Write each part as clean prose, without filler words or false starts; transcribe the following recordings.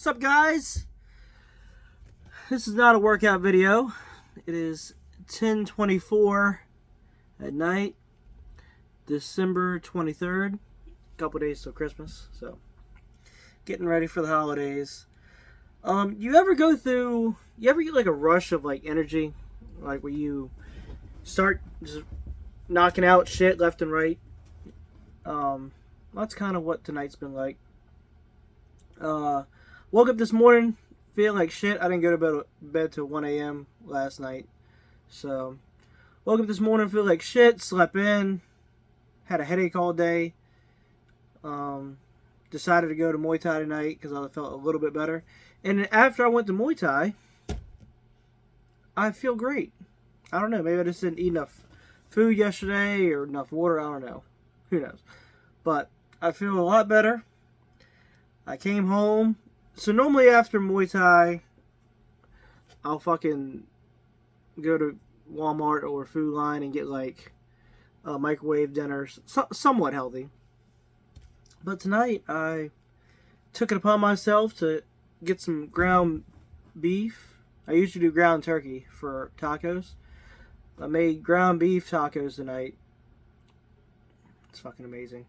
What's up, guys? This is not a workout video. It is 10:24 at night, December 23rd. A couple days till Christmas, so getting ready for the holidays. You ever get like a rush of like energy, like where you start just knocking out shit left and right? That's kind of what tonight's been like. Woke up this morning feeling like shit. I didn't go to bed till 1 a.m. last night. So, woke up this morning feeling like shit, slept in, had a headache all day. Decided to go to Muay Thai tonight because I felt a little bit better. And after I went to Muay Thai, I feel great. I don't know, maybe I just didn't eat enough food yesterday or enough water, I don't know. Who knows? But I feel a lot better. I came home. So normally after Muay Thai, I'll fucking go to Walmart or Food Line and get like microwave dinners, somewhat healthy. But tonight I took it upon myself to get some ground beef. I usually do ground turkey for tacos. I made ground beef tacos tonight. It's fucking amazing.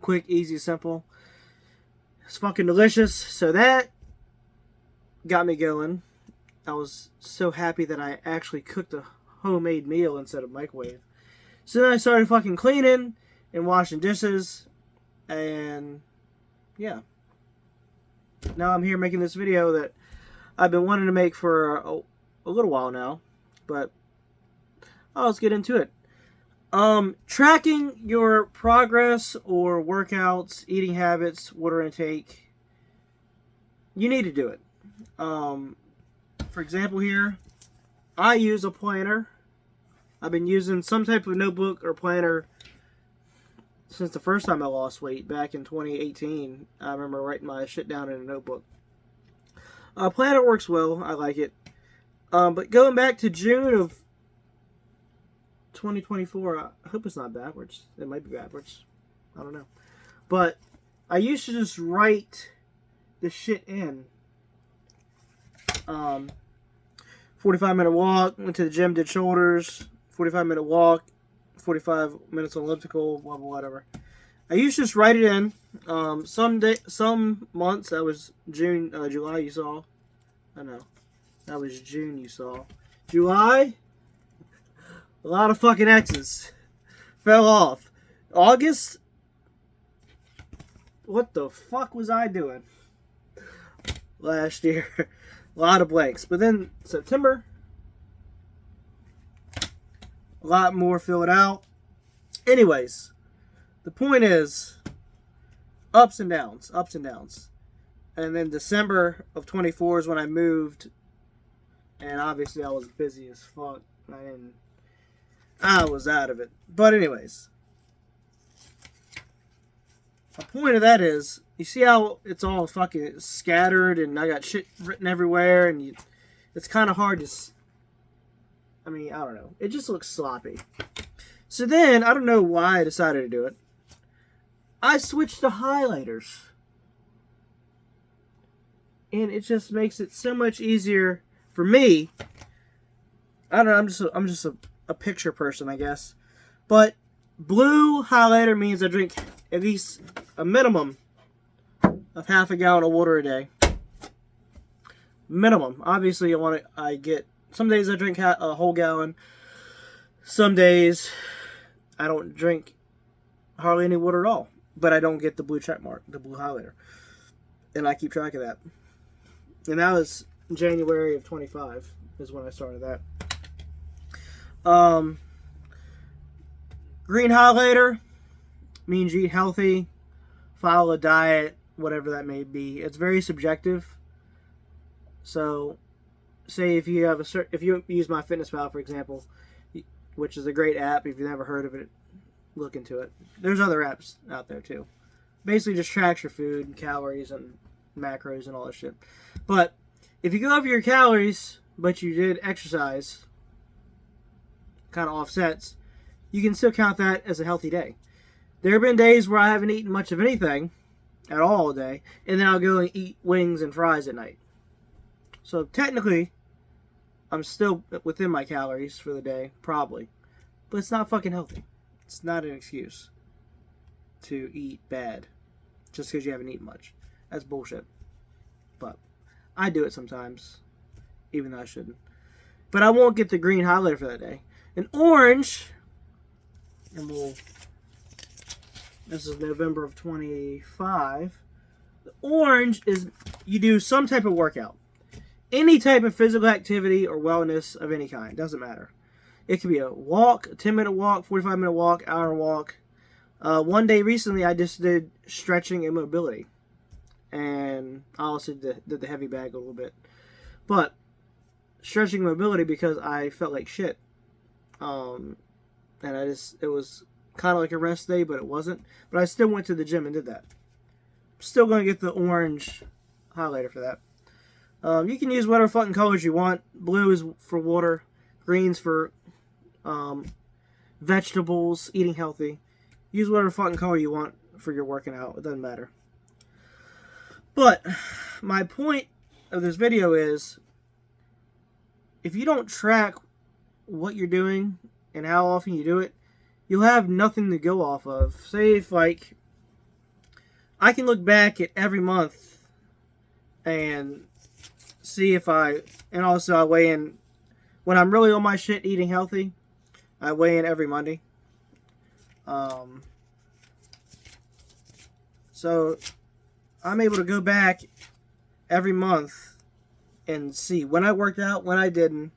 Quick, easy, simple. It's fucking delicious. So that got me going. I was so happy that I actually cooked a homemade meal instead of microwave. So then I started fucking cleaning and washing dishes. And yeah. Now I'm here making this video that I've been wanting to make for a little while now. But let's get into it. Tracking your progress or workouts, eating habits, water intake, you need to do it. For example here, I use a planner. I've been using some type of notebook or planner since the first time I lost weight back in 2018. I remember writing my shit down in a notebook. Planner works well. I like it. But going back to June of 2024, I hope it's not backwards. It might be backwards. I don't know. But I used to just write the shit in. 45-minute walk, went to the gym, did shoulders, 45-minute walk, 45 minutes on elliptical, blah, blah, whatever. I used to just write it in. Some months, that was June, July you saw. I know. That was June you saw. July? A lot of fucking X's fell off. August? What the fuck was I doing last year? A lot of blanks. But then September, a lot more filled out. Anyways, the point is ups and downs, ups and downs. And then December of 24 is when I moved. And obviously I was busy as fuck. I was out of it. But anyways, the point of that is, you see how it's all fucking scattered and I got shit written everywhere and it's kind of hard to, I don't know. It just looks sloppy. So then, I don't know why I decided to do it. I switched to highlighters. And it just makes it so much easier for me. I don't know, I'm just a picture person, I guess. But blue highlighter means I drink at least a minimum of half a gallon of water a day. Minimum. Obviously, I get some days I drink a whole gallon. Some days I don't drink hardly any water at all. But I don't get the blue check mark, the blue highlighter. And I keep track of that. And that was January of 25 is when I started that. Green highlighter means you eat healthy, follow a diet, whatever that may be. It's very subjective. So, say if you use MyFitnessPal, for example, which is a great app. If you've never heard of it, look into it. There's other apps out there too. Basically, just tracks your food, and calories, and macros, and all that shit. But if you go over your calories, but you did exercise, kind of offsets, you can still count that as a healthy day. There have been days where I haven't eaten much of anything, at all day, and then I'll go and eat wings and fries at night. So technically, I'm still within my calories for the day, probably. But it's not fucking healthy. It's not an excuse to eat bad just because you haven't eaten much. That's bullshit. But I do it sometimes, even though I shouldn't. But I won't get the green highlighter for that day. An orange, and this is November of 25. The orange is you do some type of workout. Any type of physical activity or wellness of any kind. Doesn't matter. It could be a walk, a 10-minute walk, 45-minute walk, hour walk. One day recently, I just did stretching and mobility. And I also did the heavy bag a little bit. But stretching and mobility because I felt like shit. And it was kind of like a rest day, but it wasn't. But I still went to the gym and did that. Still going to get the orange highlighter for that. You can use whatever fucking colors you want. Blue is for water. Green's for vegetables, eating healthy. Use whatever fucking color you want for your working out. It doesn't matter. But my point of this video is, if you don't track what you're doing and how often you do it, you'll have nothing to go off of. Say if like I can look back at every month and see if and also I weigh in when I'm really on my shit eating healthy. I weigh in every Monday. So I'm able to go back every month and see when I worked out, when I didn't,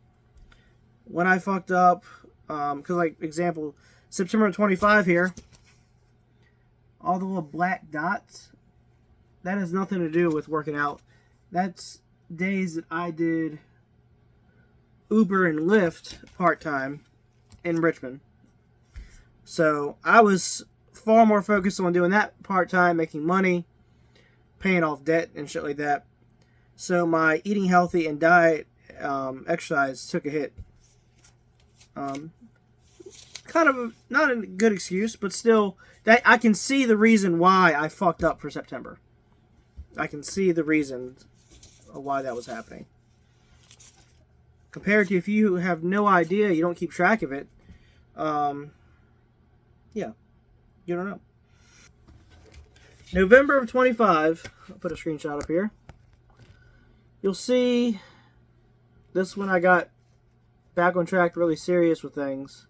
when I fucked up. Because like example, September 25 here, all the little black dots, that has nothing to do with working out. That's days that I did Uber and Lyft part-time in Richmond. So I was far more focused on doing that part-time, making money, paying off debt and shit like that. So my eating healthy and diet, exercise took a hit. Kind of not a good excuse, but still, that I can see the reason why I fucked up for September. I can see the reason of why that was happening. Compared to if you have no idea, you don't keep track of it, yeah, you don't know. November of 25, I'll put a screenshot up here. You'll see this when I got back on track, really serious with things.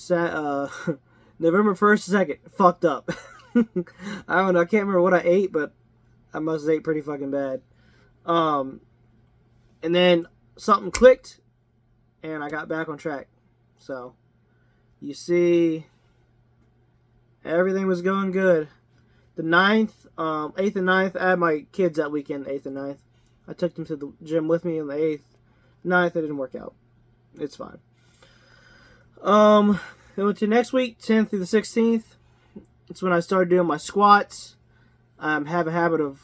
November 1st, 2nd, fucked up. I don't know, I can't remember what I ate, but I must have ate pretty fucking bad. And then something clicked, and I got back on track. So, you see, everything was going good. The 9th, 8th and 9th, I had my kids that weekend, 8th and 9th. I took them to the gym with me on the 8th. 9th, it didn't work out. It's fine. It went to next week, 10th through the 16th. It's when I started doing my squats. I have a habit of,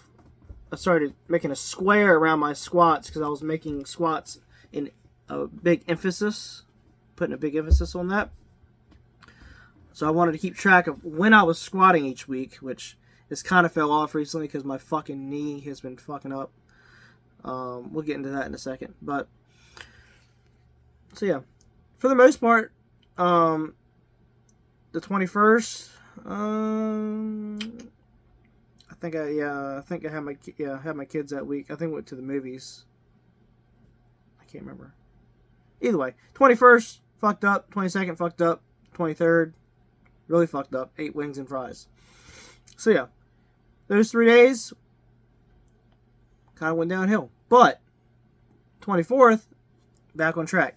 I started making a square around my squats because I was making squats in a big emphasis, putting a big emphasis on that. So I wanted to keep track of when I was squatting each week, which has kind of fell off recently because my fucking knee has been fucking up. We'll get into that in a second. But, so yeah, for the most part, the 21st, I think I had my kids that week. I think I went to the movies. I can't remember. Either way, 21st fucked up, 22nd fucked up, 23rd really fucked up. 8 wings and fries. So yeah, those 3 days kind of went downhill. But 24th, back on track.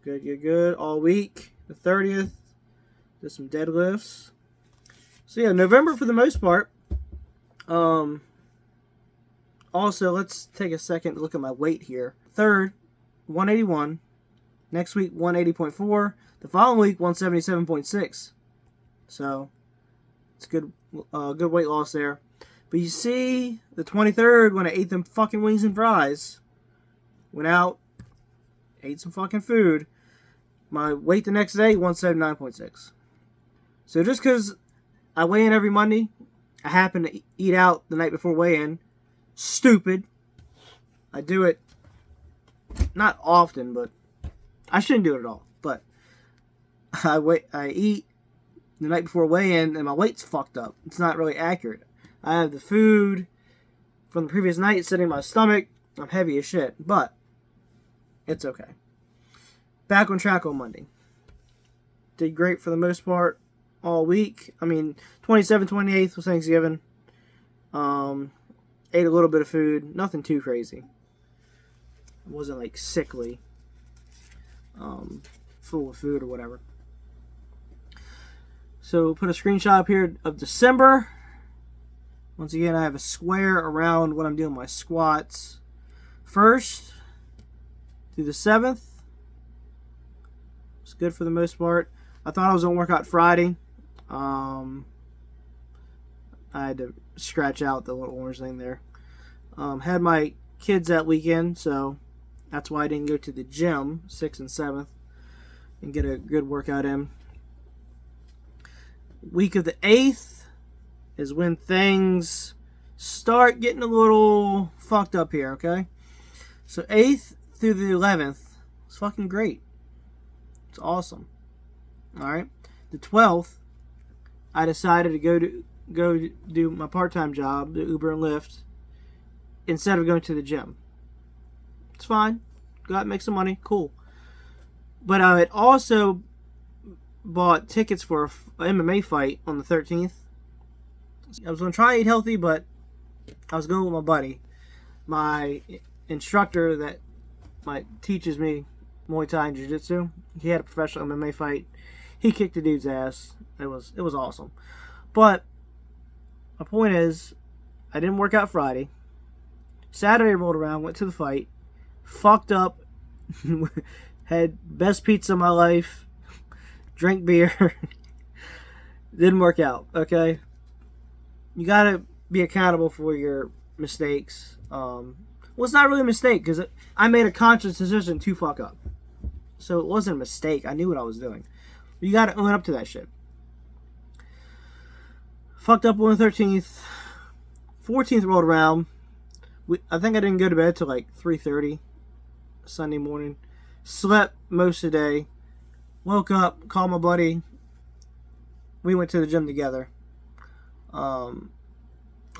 Good all week. The 30th, did some deadlifts. So yeah, November for the most part. Also, let's take a second to look at my weight here. 3rd, 181. Next week, 180.4. The following week, 177.6. So, it's good weight loss there. But you see, the 23rd, when I ate them fucking wings and fries, went out, ate some fucking food, my weight the next day, 179.6. So just because I weigh in every Monday. I happen to eat out the night before weigh-in. Stupid. I do it not often, but I shouldn't do it at all. But I eat the night before weigh-in, and my weight's fucked up. It's not really accurate. I have the food from the previous night sitting in my stomach. I'm heavy as shit, but it's okay. Back on track on Monday. Did great for the most part all week. I mean, 27th, 28th was Thanksgiving. Ate a little bit of food. Nothing too crazy. It wasn't like sickly. Full of food or whatever. So put a screenshot up here of December. Once again, I have a square around what I'm doing my squats. 1st through the 7th. It's good for the most part. I thought I was going to work out Friday. I had to scratch out the little orange thing there. Had my kids that weekend, so that's why I didn't go to the gym 6th and 7th and get a good workout in. Week of the 8th is when things start getting a little fucked up here, okay? So 8th through the 11th is fucking great. It's awesome. Alright? The 12th, I decided to go do my part-time job, the Uber and Lyft, instead of going to the gym. It's fine. Go out and make some money. Cool. But I had also bought tickets for an MMA fight on the 13th. I was going to try to eat healthy, but I was going with my buddy. My instructor that teaches me Muay Thai and Jiu-Jitsu. He had a professional MMA fight. He kicked the dude's ass. It was awesome. But my point is, I didn't work out Friday. Saturday rolled around, went to the fight, fucked up, had best pizza of my life, drank beer. Didn't work out, okay? You gotta be accountable for your mistakes. Well, it's not really a mistake, because I made a conscious decision to fuck up. So it wasn't a mistake. I knew what I was doing. You gotta own up to that shit. Fucked up on the 13th. 14th rolled around. I think I didn't go to bed till like 3:30 Sunday morning. Slept most of the day. Woke up, called my buddy. We went to the gym together. All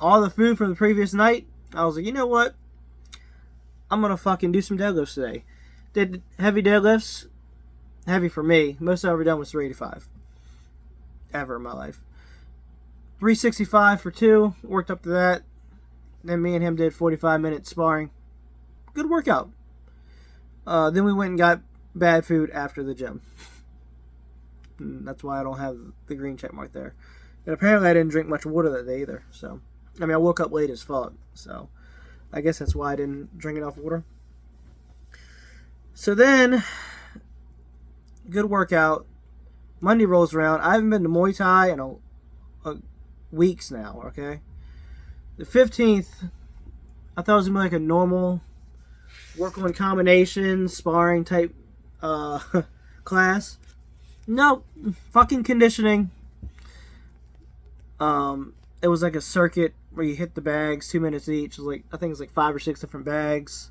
the food from the previous night, I was like, you know what? I'm going to fucking do some deadlifts today. Did heavy deadlifts. Heavy for me. Most I've ever done was 385. Ever in my life. 365 for 2. Worked up to that. Then me and him did 45 minutes sparring. Good workout. Then we went and got bad food after the gym. That's why I don't have the green check mark there. And apparently I didn't drink much water that day either. So, I mean, I woke up late as fuck. So, I guess that's why I didn't drink enough water. So then, good workout. Monday rolls around. I haven't been to Muay Thai in weeks now, okay? The 15th, I thought it was going to be like a normal work on combinations, sparring type class. Nope. Fucking conditioning. It was like a circuit where you hit the bags, 2 minutes each. It was like, I think it was like 5 or 6 different bags.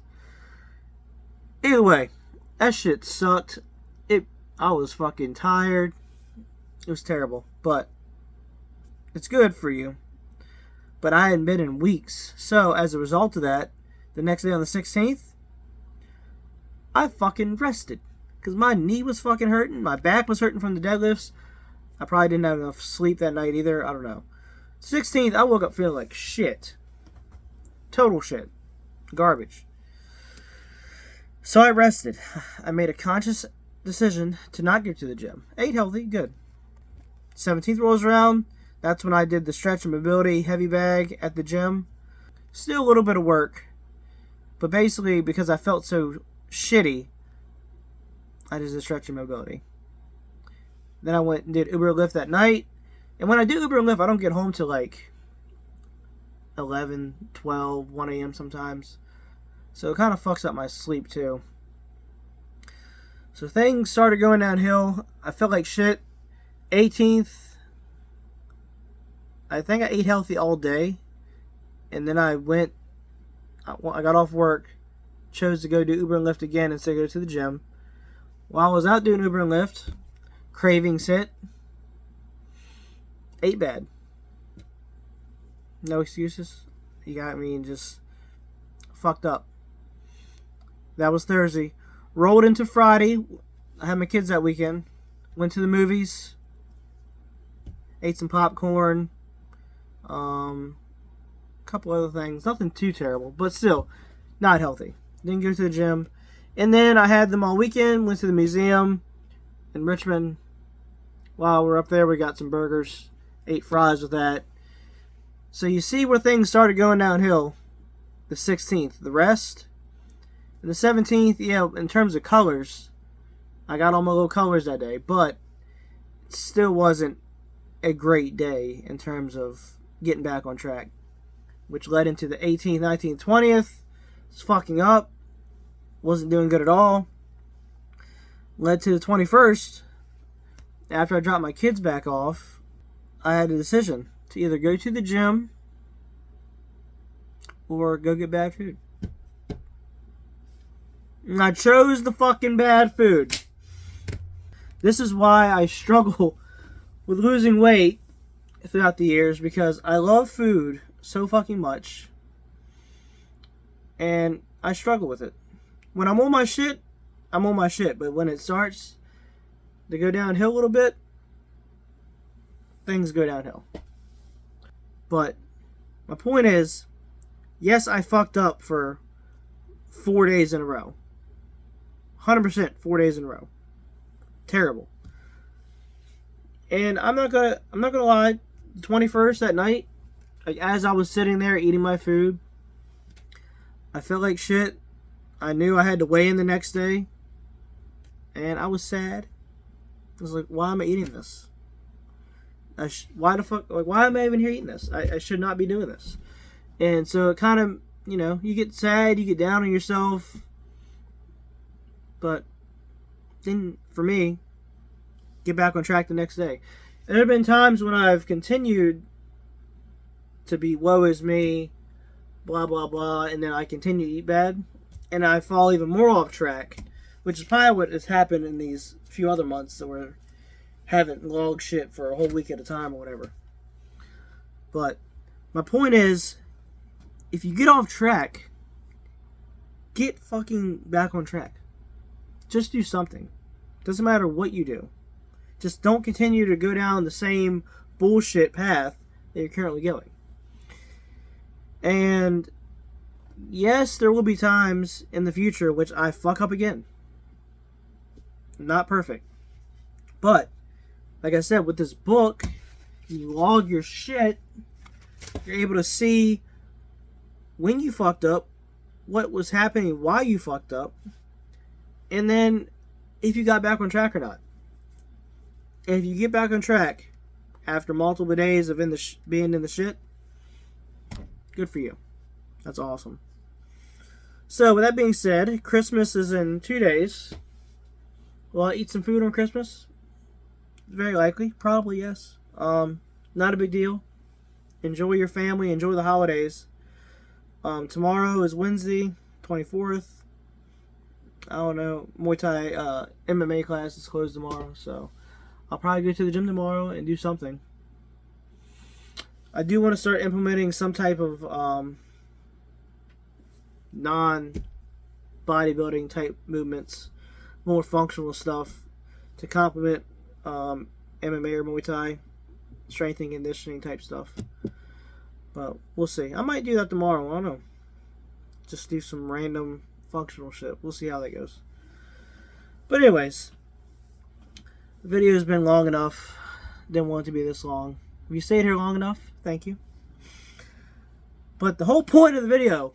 Either way, that shit sucked. I was fucking tired. It was terrible. But it's good for you. But I hadn't been in weeks. So, as a result of that, the next day on the 16th, I fucking rested. Because my knee was fucking hurting. My back was hurting from the deadlifts. I probably didn't have enough sleep that night either. I don't know. 16th, I woke up feeling like shit. Total shit. Garbage. So I rested. I made a conscious decision to not go to the gym. Ate healthy, good. 17th rolls around. That's when I did the stretch and mobility heavy bag at the gym. Still a little bit of work. But basically, because I felt so shitty, I did the stretch and mobility. Then I went and did Uber Lyft that night. And when I do Uber and Lyft, I don't get home till like 11, 12, 1 a.m. sometimes. So it kind of fucks up my sleep too. So things started going downhill. I felt like shit. 18th, I think I ate healthy all day, and then I got off work, chose to go do Uber and Lyft again instead of go to the gym. While I was out doing Uber and Lyft, cravings hit. Ate bad. No excuses. You got me just fucked up. That was Thursday. Rolled into Friday. I had my kids that weekend. Went to the movies. Ate some popcorn. Couple other things. Nothing too terrible, but still not healthy. Didn't go to the gym. And then I had them all weekend. Went to the museum in Richmond. While we're up there, we got some burgers. Ate fries with that. So you see where things started going downhill. The 16th. The rest. And the 17th, yeah, in terms of colors, I got all my little colors that day. But it still wasn't a great day in terms of getting back on track. Which led into the 18th, 19th, 20th. It's fucking up. Wasn't doing good at all. Led to the 21st. After I dropped my kids back off, I had a decision to either go to the gym or go get bad food. And I chose the fucking bad food. This is why I struggle with losing weight throughout the years, because I love food so fucking much. And I struggle with it. When I'm on my shit, I'm on my shit. But when it starts to go downhill a little bit, things go downhill. But my point is, yes, I fucked up for 4 days in a row. 100% 4 days in a row. Terrible. And I'm not gonna lie, the 21st that night, like as I was sitting there eating my food, I felt like shit. I knew I had to weigh in the next day, and I was sad. I was like, why am I eating this? Why am I even here eating this? I should not be doing this. And so it kind of, you get sad, you get down on yourself. But then, for me, get back on track the next day. And there have been times when I've continued to be woe is me, blah, blah, blah, and then I continue to eat bad, and I fall even more off track, which is probably what has happened in these few other months that we're having log shit for a whole week at a time or whatever. But my point is, if you get off track, get fucking back on track. Just do something. Doesn't matter what you do. Just don't continue to go down the same bullshit path that you're currently going. And yes, there will be times in the future which I fuck up again. Not perfect. But, like I said, with this book, you log your shit, you're able to see when you fucked up, what was happening, why you fucked up, and then if you got back on track or not. And if you get back on track after multiple days of being in the shit, good for you. That's awesome. So, with that being said, Christmas is in 2 days. Will I eat some food on Christmas? Very likely. Probably, yes. Not a big deal. Enjoy your family. Enjoy the holidays. Tomorrow is Wednesday, 24th. I don't know. Muay Thai MMA class is closed tomorrow, so I'll probably go to the gym tomorrow and do something. I do want to start implementing some type of non-bodybuilding type movements, more functional stuff to complement MMA or Muay Thai, strength and conditioning type stuff. But we'll see. I might do that tomorrow. I don't know. Just do some random functional shit. We'll see how that goes. But anyways, the video has been long enough. Didn't want it to be this long. If you stayed here long enough, thank you. But the whole point of the video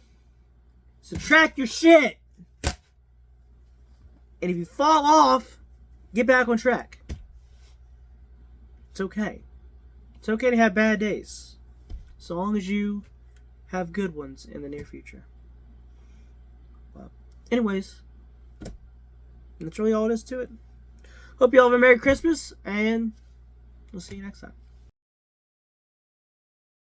is to track your shit. And if you fall off, get back on track. It's okay. It's okay to have bad days, so long as you have good ones in the near future. But anyways, that's really all it is to it. Hope you all have a Merry Christmas, and we'll see you next time.